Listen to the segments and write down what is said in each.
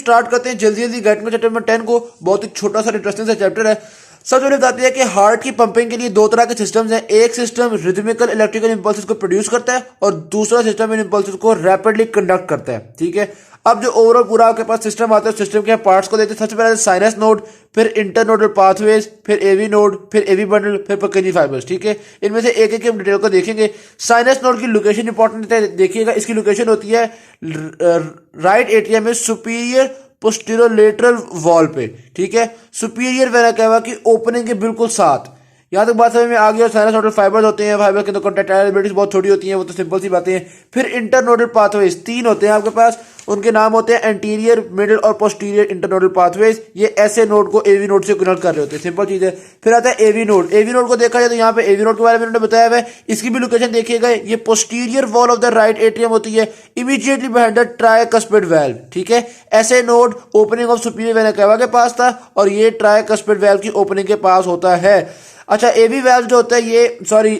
Start करते हैं जल्दी जल्दी गेट में चैप्टर नंबर 10 को। बहुत ही छोटा सा इंटरेस्टिंग सा चैप्टर है। सबसे पहले बताते हैं कि हार्ट की पंपिंग के लिए दो तरह के सिस्टम्स हैं। एक सिस्टम रिदमिकल इलेक्ट्रिकल इंपल्सेस को प्रोड्यूस करता है और दूसरा सिस्टम इन इंपल्सेस को रैपिडली कंडक्ट करता है। ठीक है, अब जो ओवरऑल पूरा आपके पास सिस्टम आता है, सिस्टम के पार्ट्स को देखते हैं। सबसे पहले साइनस नोड, फिर इंटरनोडल पाथवेज, फिर एवी नोड, फिर एवी बंडल, फिर पकेजी फाइबर्स। ठीक है, इनमें से एक एक हम डिटेल को देखेंगे। साइनस नोड की लोकेशन इंपॉर्टेंट है, देखिएगा। इसकी लोकेशन होती है राइट एट्रियम में सुपीरियर पोस्टीरोलेटरल वॉल पे। ठीक है, सुपीरियर वेना क्या हुआ कि ओपनिंग के बिल्कुल साथ। यहां तक बात समझ में आ गई। और साइनस नोडल फाइबर्स होते हैं, फाइबर के तो कॉन्ट्रैक्टाइलिटीज बहुत छोटी होती हैं, वो तो सिंपल सी बातें हैं। फिर इंटरनोडल पाथवेज तीन होते हैं आपके पास, उनके नाम होते हैं एंटीरियर, मिडिल और पोस्टीरियर इंटरनोडल पाथवेज। ये ऐसे नोड को एवी नोड से कनेक्ट कर रहे होते हैं, सिंपल चीज है। फिर आता है एवी नोड। एवी नोड को देखा जाए तो यहाँ पे एवी नोड के बारे में उन्होंने बताया हुआ है। इसकी भी लोकेशन देखिएगा, ये posterior wall of the right atrium होती है, immediately behind the tricuspid valve. ठीक है, ऐसे node opening of superior vena cava के पास था और ये ट्राइकस्पिड वाल्व की ओपनिंग के पास होता है। अच्छा, एवी वाल्व जो होता है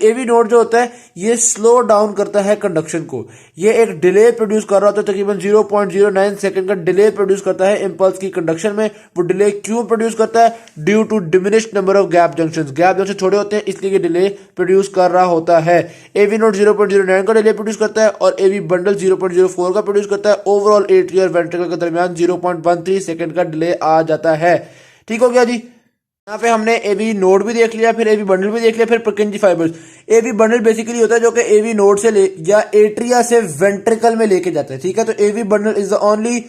एवी नोड जो होता है ये स्लो डाउन करता है कंडक्शन को। ये एक डिले प्रोड्यूस कर रहा होता है, तकरीबन 0.09 सेकंड का डिले प्रोड्यूस करता है इंपल्स की कंडक्शन में। वो डिले क्यों प्रोड्यूस करता है? Due to diminished number of gap junctions. Gap junction छोटे होते हैं, इसलिए ये डिले प्रोड्यूस कर रहा होता है। एवी नोड 0.09 का डिले प्रोड्यूस करता है और एवी बंडल 0.04 का प्रोड्यूस करता है। ओवरऑल एट्रियल वेंट्रिकल के दरमियान 0.13 सेकंड का डिले आ जाता है। ठीक हो गया जी। यहाँ पे हमने एवी नोड भी देख लिया, फिर एवी बंडल भी देख लिया, फिर Purkinje fibres. AV bundle basically होता है जो कि एवी नोड से या एट्रिया से वेंट्रिकल में लेके जाता है। ठीक है, तो AV bundle is the only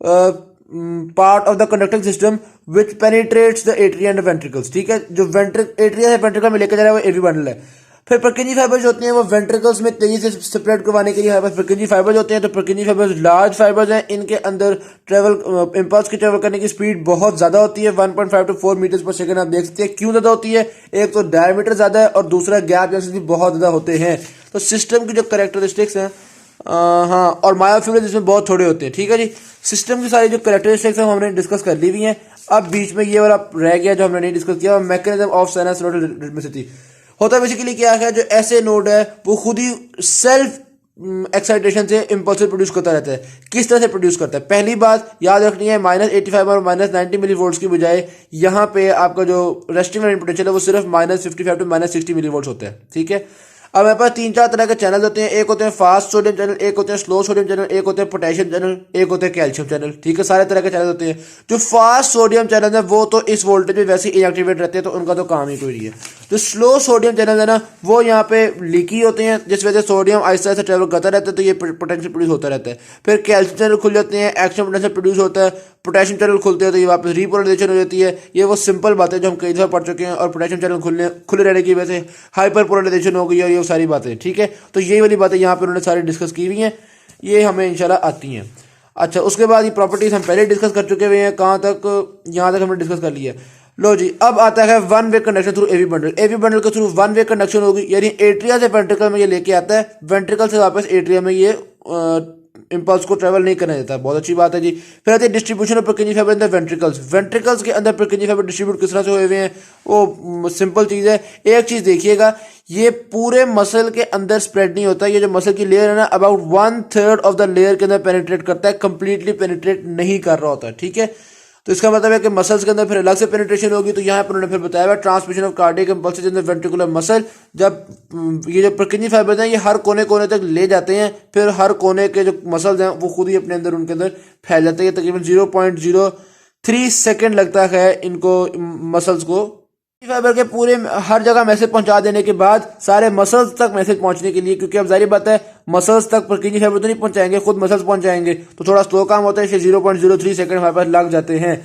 part of the conducting system which penetrates the atria and ventricles. ठीक है, जो एट्रिया से वेंट्रिकल में लेके जा रहा है वो एवी बंडल है। फिर परकिंजी फाइबर्स होते हैं वो वेंट्रिकल्स में तेजी से स्प्रेड करवाने के लिए हमारे पास परकिंजी फाइबर्स होते हैं। तो परकिंजी फाइबर्स लार्ज फाइबर्स हैं, इनके अंदर इंपल्स की ट्रेवल करने की स्पीड बहुत ज्यादा होती है, 1.5 to 4 मीटर पर सेकंड। आप देख सकते हैं क्यों ज्यादा होती है, एक तो डायमीटर ज्यादा है और दूसरा गैप जंक्शन भी बहुत ज्यादा होते हैं। तो सिस्टम की जो कैरेक्टरिस्टिक्स हैं हाँ, और मायोफ्यूल इसमें बहुत थोड़े होते हैं। ठीक है जी, सिस्टम की सारी जो कैरेक्टरिस्टिक्स हैं हमने डिस्कस कर ली हुई हैं। अब बीच में ये वाला रह गया जो हमने नहीं डिस्कस किया, mechanism of sinus nodal rhythmicity. होता बेसिकली क्या है, जो ऐसे नोड है वो खुद ही सेल्फ एक्साइटेशन से इंपल्स प्रोड्यूस करता रहता है। किस तरह से प्रोड्यूस करता है? पहली बात याद रखनी है, -85 और -90 मिली वोल्ट की बजाय यहाँ पे आपका जो रेस्टिंग पोटेंशियल है वो सिर्फ -55 to -60 मिली वोल्ट होता है। ठीक है, अब हमारे पास 3-4 तरह के चैनल होते हैं। एक होते हैं फास्ट सोडियम चैनल, एक होते हैं स्लो सोडियम चैनल, एक होते हैं पोटेशियम चैनल, एक होते हैं कैल्शियम चैनल। ठीक है, सारे तरह के चैनल होते हैं। जो फास्ट सोडियम चैनल है वो तो इस वोल्टेज में वैसे ही इनएक्टिवेट रहते हैं, तो उनका तो काम ही कोई नहीं है। जो स्लो सोडियम चैनल है ना, वो यहाँ पे लीकी होते हैं, जिस वजह से सोडियम आहिस्ता आहिस्ता ट्रेवल करता रहता है, तो ये पोटेंशियल प्रोड्यूस होता रहता है। फिर कैल्शियम चैनल खुल जाते हैं, एक्शन पोटेंशियल प्रोड्यूस होता है। पोटेशियम चैनल खुलते हैं तो ये वापस रिपोलराइजेशन हो जाती है। ये वो सिंपल बातें जो हम कई दफा पढ़ चुके हैं। और पोटेशियम चैनल खुले रहने की वजह से हाइपर पोलराइजेशन हो गई और ये सारी बातें। ठीक है, तो यही वाली बातें यहाँ पे उन्होंने सारी डिस्कस की हुई हैं, ये हमें इंशाल्लाह आती हैं। अच्छा, उसके बाद ये प्रॉपर्टीज हम पहले डिस्कस कर चुके हुए हैं। कहाँ तक? यहाँ तक हमने डिस्कस कर लिया। लो जी, अब आता है one way conduction through AV bundle. AV bundle के थ्रू वन वे कंडक्शन होगी, यानी एट्रिया से वेंट्रिकल में ये लेके आता है, वेंट्रिकल से वापस एट्रिया में ये इंपल्स को ट्रेवल नहीं करने देता। बहुत अच्छी बात है जी। फिर आती है distribution of परकिंजी fibre in the ventricles. Ventricles के अंदर परकिंजी फाइबर डिस्ट्रीब्यूट किस तरह से हुए हुए हैं, वो सिंपल चीज है। एक चीज देखिएगा, ये पूरे मसल के अंदर स्प्रेड नहीं होता। ये जो मसल की लेयर है ना, अबाउट 1/3 ऑफ द लेयर के अंदर पेनिट्रेट करता है, कंप्लीटली पेनिट्रेट नहीं कर रहा होता। ठीक है, तो इसका मतलब है कि मसल्स के अंदर फिर अलग से पेनिट्रेशन होगी। तो यहाँ पर उन्होंने फिर बताया हुआ transmission of cardiac impulses in the ventricular muscle. जब ये जो परकिंजी फाइबर हैं ये हर कोने कोने तक ले जाते हैं, फिर हर कोने के जो मसल्स हैं वो खुद ही अपने अंदर उनके अंदर फैल जाते हैं। तकरीबन 0.03 सेकेंड लगता है इनको मसल्स को फाइबर के पूरे हर जगह मैसेज पहुंचा देने के बाद सारे मसल्स तक मैसेज पहुंचने के लिए, क्योंकि अब जाहिर बात है मसल्स तक परकिंजी फाइबर तो नहीं पहुंचाएंगे, खुद मसल्स पहुंचाएंगे, तो थोड़ा स्लो काम होता है, इसलिए 0.03 सेकंड हमारे पास लग जाते हैं।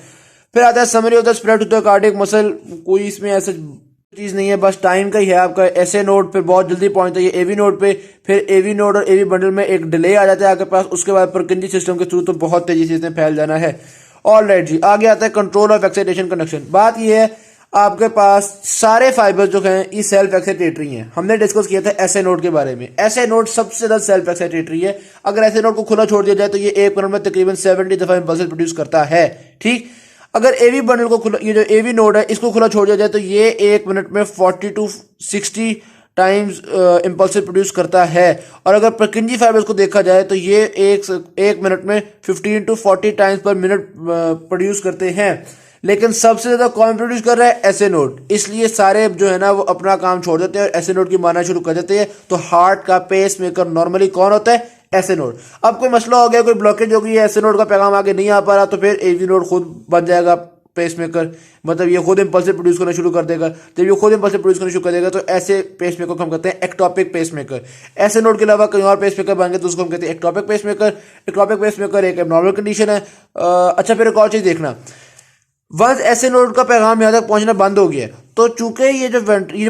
फिर आता है summary of the spread to the cardiac muscle. कोई इसमें ऐसा चीज नहीं है, बस टाइम का ही है आपका। ऐसे नोड पे बहुत जल्दी पहुंचता है ये एवी नोड पे, फिर एवी नोड और एवी बंडल में एक डिले आ जाता है आपके पास, उसके बाद परकिंजी सिस्टम के थ्रू तो बहुत तेजी से इसने फैल जाना है। ऑलराइट जी, आगे आता है कंट्रोल ऑफ एक्साइटेशन कंडक्शन। बात ये है, आपके पास सारे फाइबर्स जो हैं ये सेल्फ एक्साइटेटरी हैं। हमने डिस्कस किया था ऐसे नोड के बारे में। ऐसे नोड सबसे ज्यादा सेल्फ एक्साइटेटरी है। अगर ऐसे नोड को खुला छोड़ दिया जाए तो ये एक मिनट में तकरीबन 70 दफा इंपल्स प्रोड्यूस करता है। ठीक, अगर एवी बंडल को खुला, ये जो एवी नोड है इसको खुला छोड़ दिया जाए तो ये एक मिनट में 40 to 60 टाइम्स इम्पल्सिस प्रोड्यूस करता है। और अगर परकिंजी फाइबर्स को देखा जाए तो ये एक मिनट में 15 to 40 टाइम्स पर मिनट प्रोड्यूस करते हैं। लेकिन सबसे ज्यादा कौन प्रोड्यूस कर रहा है? SA node. इसलिए सारे जो है ना वो अपना काम छोड़ देते हैं और एसए नोड की मारना शुरू कर देते हैं। तो हार्ट का पेस मेकर नॉर्मली कौन होता है? SA node. अब कोई मसला हो गया, कोई ब्लॉकेज हो गई है, एसए नोड का पैगाम आगे नहीं आ पा रहा, तो फिर एवी नोड खुद बन जाएगा पेसमेकर। मतलब ये खुद इम्पल्सिव प्रोड्यूस करना शुरू कर देगा। जब ये खुद इम्पल्सिव प्रोड्यूस करना शुरू कर देगा तो ऐसे पेसमेकर को हम कहते हैं एक्टोपिक पेसमेकर। ऐसे नोड के अलावा कहीं और पेसमेकर बन गए तो उसको हम कहते हैं एक्टोपिक पेसमेकर। एक्टोपिक पेसमेकर एक एब्नॉर्मल कंडीशन है। अच्छा, फिर एक और चीज देखना, वंस ऐसे नोड का पैगाम यहाँ तक पहुंचना बंद हो गया तो चूंकि ये जो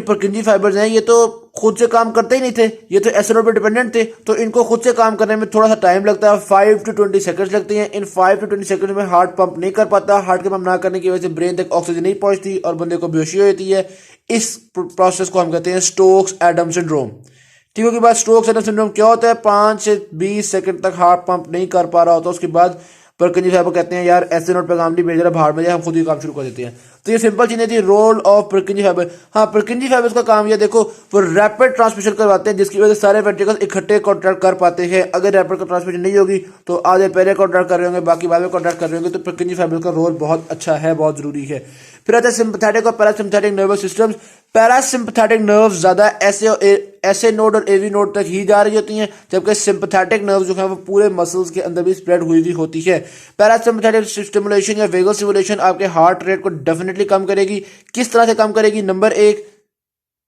परकिंजी फाइबर्स हैं ये तो खुद से काम करते ही नहीं थे, ये तो ऐसे नोड पर डिपेंडेंट थे, तो इनको खुद से काम करने में थोड़ा सा टाइम लगता है। 5 to 20 सेकंड्स लगते हैं। इन 5 to 20 सेकंड में हार्ट पंप नहीं कर पाता। हार्ट के पंप ना करने की वजह से ब्रेन तक ऑक्सीजन नहीं पहुंचती और बंदे को बेहोशी हो जाती है। इस प्रोसेस को हम कहते हैं स्टोक्स एडम सिंड्रोम। ठीक है, बाद स्टोक्स एडम सिंड्रोम क्या होता है? 5 से 20 सेकंड तक हार्ट पंप नहीं कर पा रहा होता, उसके बाद परकिंजी फाइबर कहते हैं यार ऐसे नोड पैगाम नहीं भेज रहा, बाहर में जाए, हम खुद ही काम शुरू कर देते हैं। तो ये सिंपल चीजें थी, रोल ऑफ परकिंजी फाइबर। हाँ, परकिंजी फाइबर्स का काम ये देखो, वो रैपिड ट्रांसमिशन करवाते हैं जिसकी वजह से सारे वेंट्रिकल्स इकट्ठे कॉन्ट्रैक्ट कर पाते हैं। अगर रैपिड ट्रांसमिशन नहीं होगी तो आधे पहले कॉन्ट्रैक्ट कर रहे होंगे, बाकी बाद में कॉन्ट्रैक्ट कर रहे होंगे। तो परकिंजी फाइबर का रोल बहुत अच्छा है, बहुत जरूरी है। फिर आता है सिंपैथेटिक और parasympathetic nervous systems. Parasympathetic nerves ज्यादा ऐसे नोड और एवी नोड तक ही जा रही होती हैं, जबकि सिंपैथेटिक नर्व्स जो है वो पूरे मसल्स के अंदर भी स्प्रेड हुई होती है। पैरासिम्पैथेटिक स्टिमुलेशन या वेगल स्टिमुलेशन आपके हार्ट रेट को डेफिनेटली कम करेगी। किस तरह से कम करेगी? नंबर एक,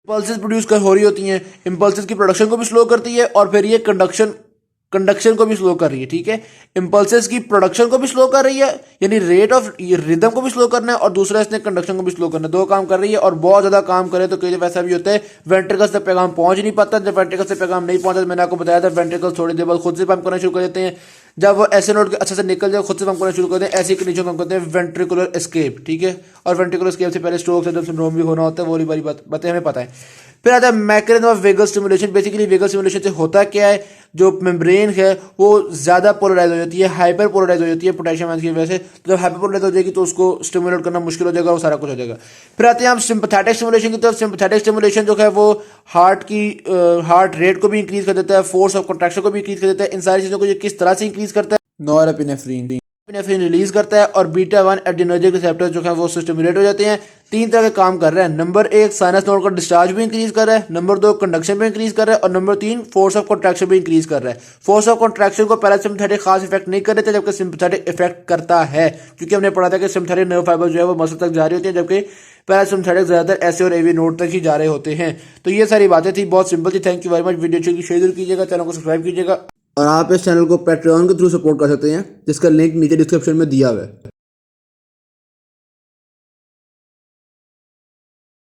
इम्पल्सेस प्रोड्यूस हो रही होती हैं, इम्पल्सेस की प्रोडक्शन को भी स्लो करती है और फिर ये कंडक्शन को भी स्लो कर रही है। ठीक है, इम्पल्सेस की प्रोडक्शन को भी स्लो कर रही है, यानी रेट ऑफ रिदम को भी स्लो करना है, और दूसरा इसने कंडक्शन को भी स्लो करना है। दो काम कर रही है और बहुत ज्यादा काम करे तो कई दफा ऐसा भी होता है वेंट्रिकल्स तक पैगाम पहुंच नहीं पाता। जब वेंट्रिकल्स से पैगाम नहीं पहुंचा तो मैंने आपको बताया था वेंट्रिकल्स थोड़ी देर बाद खुद से पंप करना शुरू कर देते हैं। जब वो ऐसे नोड के अच्छे से निकल जाए खुद से पंप करना शुरू करते हैं, ऐसी कंडीशन को हम कहते हैं वेंट्रिकुलर एस्केप। ठीक है, और वेंट्रिकुलर एस्केप से पहले स्ट्रोक सिंड्रोम भी होना होता है, वो वाली बातें हमें पता है। फिर आता है mechanism of vagal stimulation. Basically vagal stimulation से होता क्या है, जो मेम्ब्रेन है वो ज्यादा पोलराइज हो जाती है, हाइपर पोलराइज हो जाती है पोटेशियम आयंस की वजह से। तो जब हाइपर पोलराइज हो जाएगी तो उसको स्टिमुलेट करना मुश्किल हो जाएगा और सारा कुछ हो जाएगा। फिर आते हैं हम सिंपैथेटिक स्टिमुलेशन की तरफ। सिंपैथेटिक स्टिमुलेशन जो है वो हार्ट रेट को भी इंक्रीज कर देता है, फोर्स ऑफ कंट्रैक्शन को भी इंक्रीज कर देता है। इन सारी चीजों को ये किस तरह से इंक्रीज करता है? नॉरएपिनेफ्रिन रिलीज करता है और बीटा 1 एड्रेनर्जिक रिसेप्टर जो है वो स्टिमुलेट हो जाते हैं। तीन तरह के काम कर रहा है। नंबर एक, साइनस नोड का डिस्चार्ज भी इंक्रीज कर रहा है। नंबर दो, कंडक्शन भी इंक्रीज कर रहा है। और नंबर तीन, फोर्स ऑफ कॉन्ट्रैक्शन भी इंक्रीज कर रहा है। फोर्स ऑफ कॉन्ट्रैक्शन को पैरासिम्पैथेटिक खास इफेक्ट नहीं कर देता, जबकि सिंपैथेटिक इफेक्ट करता है, क्योंकि हमने पढ़ा था कि सिंपैथेटिक नर्व फाइबर जो है वो मसल तक जा रही होती है, जबकि पैरासिम्पैथेटिक ज्यादातर ऐसे और एवी नोड तक ही जा रहे होते हैं। तो ये सारी बातें थी, बहुत सिंपल थी। Thank you very much. Video अच्छी शेयर कीजिएगा, चैनल को सब्सक्राइब कीजिएगा, और आप इस चैनल को पैट्रियन के थ्रू सपोर्ट कर सकते हैं, जिसका लिंक नीचे डिस्क्रिप्शन में दिया हुआ है।